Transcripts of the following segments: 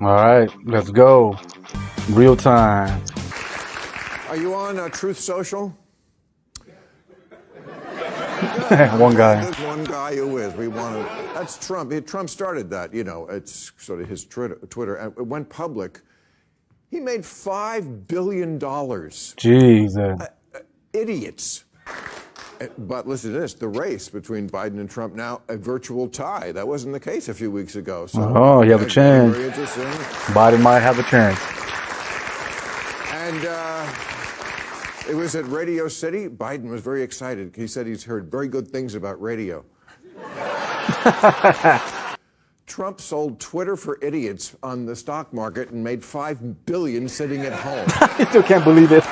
All right, let's go. Real time. Are you on Truth Social? One guy. There's one guy who is. That's Trump. Trump started that. You know, it's sort of his Twitter. And it went public. He made $5 billion. Jesus. Idiots. But listen to this, the race between Biden and Trump now a virtual tie. That wasn't the case a few weeks ago. So you have a chance. very interesting. Biden might have a chance. And it was at Radio City. Biden was very excited. He said he's heard very good things about radio. Trump sold Twitter for idiots on the stock market and made $5 billion sitting at home. I still can't believe it.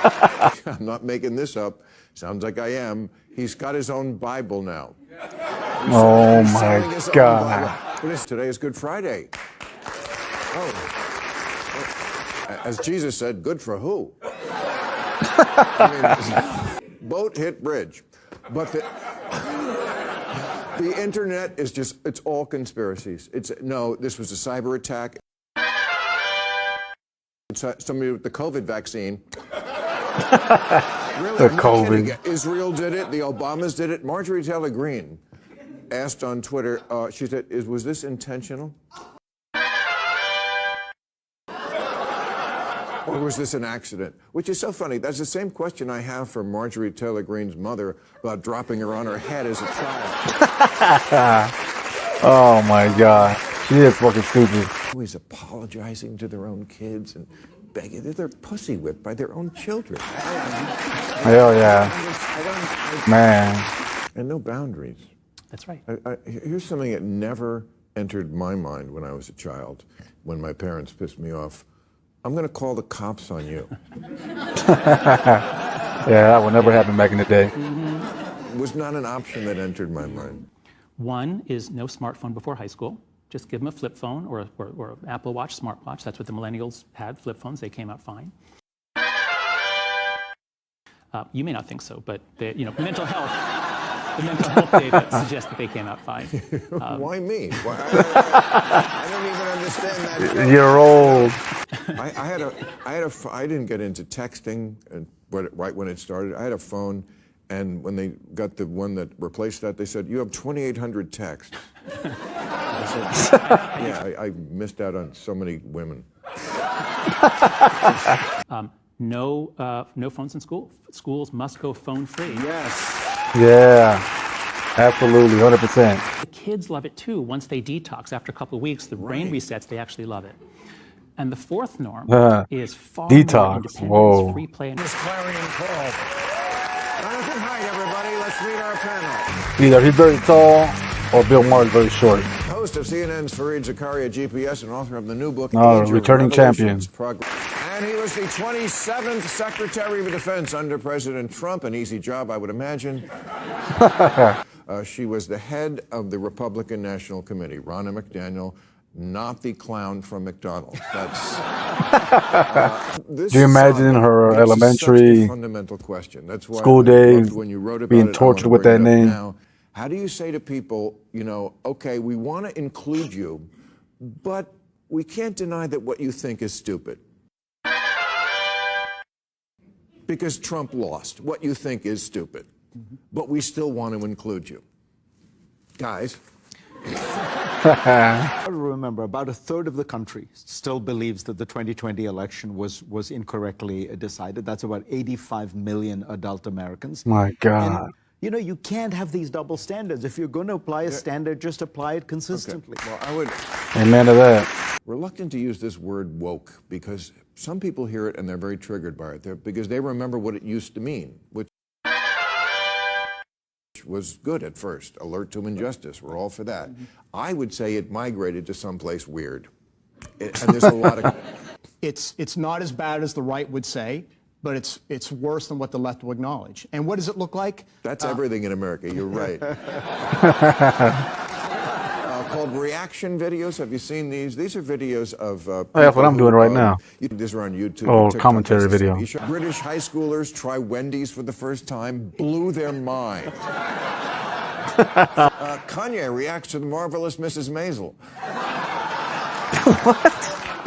I'm not making this up. Sounds like I am. He's got his own Bible now. Oh my God. Today is Good Friday. Oh. As Jesus said, good for who? I mean, boat hit bridge. But the internet is just, it's all conspiracies. No, this was a cyber attack. Somebody with the COVID vaccine. Really, the COVID. Israel did it. The Obamas did it. Marjorie Taylor Greene asked on Twitter, she said, was this intentional? Or was this an accident? Which is so funny. That's the same question I have for Marjorie Taylor Greene's mother about dropping her on her head as a child. Oh my God. She is fucking stupid. Always apologizing to their own kids and begging. They're pussy whipped by their own children. Hell yeah. Man. And no boundaries. That's right. Here's something that never entered my mind when I was a child, when my parents pissed me off. I'm going to call the cops on you. Yeah, that would never happen back in the day. It was not an option that entered my mind. One is no smartphone before high school. Just give them a flip phone or an Apple Watch, smartwatch. That's what the millennials had, flip phones. They came out fine. You may not think so, but mental health data suggests that they came out fine. Why me? Why, I don't even understand that. You're old. I didn't get into texting right when it started. I had a phone, and when they got the one that replaced that, they said, you have 2,800 texts. I said, yeah, I missed out on so many women. No phones in school. Schools must go phone free. Yes. Yeah, absolutely, 100%. The kids love it too. Once they detox, after a couple of weeks, the brain resets, they actually love it. And the fourth norm is far detox. More independence, Whoa. Free play. This clarion call. Jonathan Haidt, everybody. Let's meet our panel. Either he's very tall or Bill Maher is very short. Host of CNN's Fareed Zakaria GPS and author of the new book, Returning Champion. And he was the 27th Secretary of Defense under President Trump. An easy job, I would imagine. She was the head of the Republican National Committee, Ronna McDaniel, not the clown from McDonald's. That's. Do you imagine her elementary fundamental question? That's why school days when you wrote about being tortured with that name? Now, how do you say to people, okay, we want to include you, but we can't deny that what you think is stupid? Because Trump lost. What you think is stupid. But we still want to include you. Guys. Remember, about a third of the country still believes that the 2020 election was incorrectly decided. That's about 85 million adult Americans. My God. And, you can't have these double standards. If you're going to apply a standard, just apply it consistently. Okay. Well, I would... Amen to that. Reluctant to use this word woke because some people hear it and they're very triggered by it because they remember what it used to mean, which was good at first. Alert to injustice. We're all for that. I would say it migrated to someplace weird. And there's a lot of... It's not as bad as the right would say, but it's worse than what the left will acknowledge. And what does it look like? That's everything in America. You're right. Called reaction videos. Have you seen these? These are videos of. That's what I'm doing right now. These are on YouTube. Oh, commentary video. British high schoolers try Wendy's for the first time. Blew their mind. Kanye reacts to the marvelous Mrs. Maisel.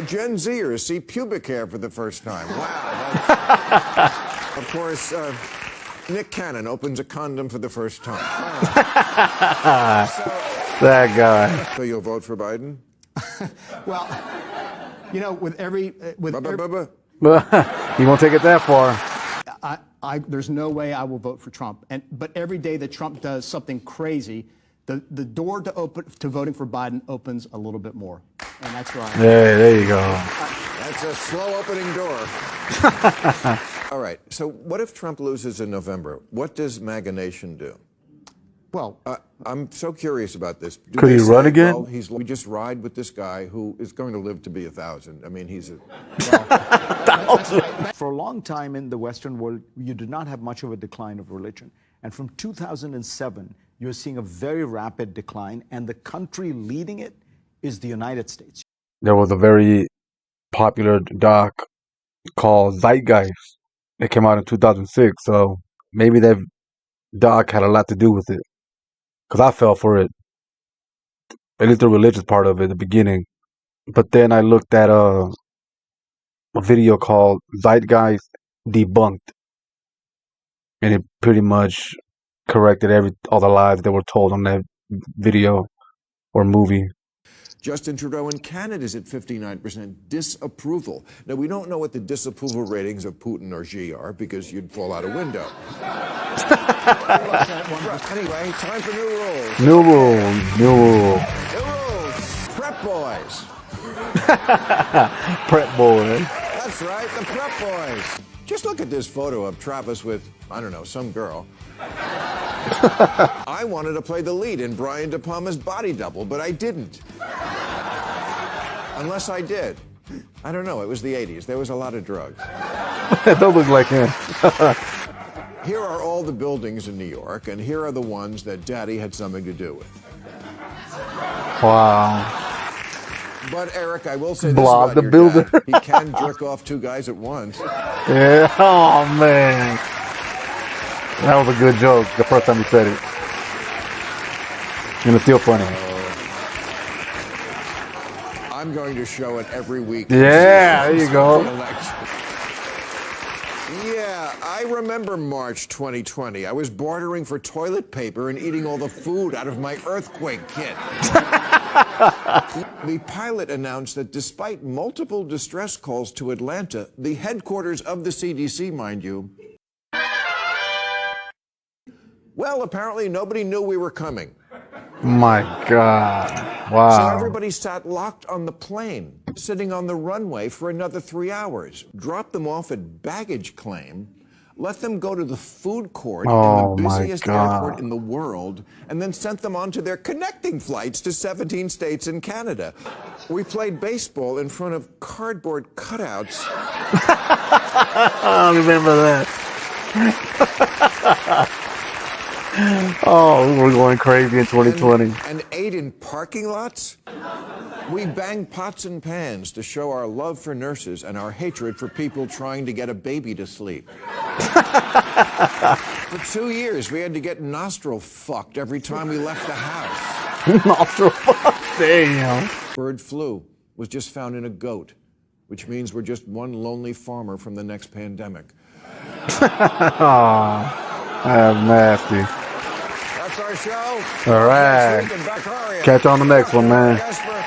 Gen Zers see pubic hair for the first time. Wow. Of course, Nick Cannon opens a condom for the first time. That guy. So you'll vote for Biden? Well, you know, with every Bubba. You won't take it that far. there's no way I will vote for Trump. But every day that Trump does something crazy, the door to voting for Biden opens a little bit more, and that's where I am. Hey, there you go. That's a slow opening door. All right. So what if Trump loses in November? What does MAGA Nation do? Well, I'm so curious about this. Could he run again? Well, we just ride with this guy who is going to live to be 1,000. I mean, he's a... For a long time in the Western world, you did not have much of a decline of religion. And from 2007, you're seeing a very rapid decline, and the country leading it is the United States. There was a very popular doc called Zeitgeist. It came out in 2006, so maybe that doc had a lot to do with it. Because I fell for it. At least the religious part of it at the beginning. But then I looked at a video called Zeitgeist Debunked. And it pretty much corrected all the lies that were told on that video or movie. Justin Trudeau in Canada is at 59% disapproval. Now, we don't know what the disapproval ratings of Putin or Xi are because you'd fall out a window. Anyway, time for new rules. New rules. New rules. Prep boys. Prep boys. That's right, the prep boys. Just look at this photo of Travis with, I don't know, some girl. I wanted to play the lead in Brian De Palma's Body Double, but I didn't. Unless I did. I don't know, it was the 80s. There was a lot of drugs. Don't look like him. Here are all the buildings in New York, and here are the ones that Daddy had something to do with. Wow. But Eric, I will say this Blob about the your builder. dad. He can jerk off two guys at once. Yeah. Oh, man. That was a good joke the first time you said it. And it's still funny. I'm going to show it every week. Yeah, there you go. Yeah, I remember March 2020. I was bartering for toilet paper and eating all the food out of my earthquake kit. The pilot announced that despite multiple distress calls to Atlanta, the headquarters of the CDC, mind you, well, apparently nobody knew we were coming. My God. Wow. So everybody sat locked on the plane, sitting on the runway for another 3 hours, dropped them off at baggage claim, let them go to the food court in the busiest airport in the world, and then sent them on to their connecting flights to 17 states and Canada. We played baseball in front of cardboard cutouts. I remember that. Oh, we were going crazy in 2020. And ate in parking lots. We banged pots and pans to show our love for nurses and our hatred for people trying to get a baby to sleep. For 2 years, we had to get nostril fucked every time we left the house. Nostril fuck? Damn. Bird flu was just found in a goat, which means we're just one lonely farmer from the next pandemic. Oh, that's nasty. That's our show. All right. Catch you on the next one, man. Esper.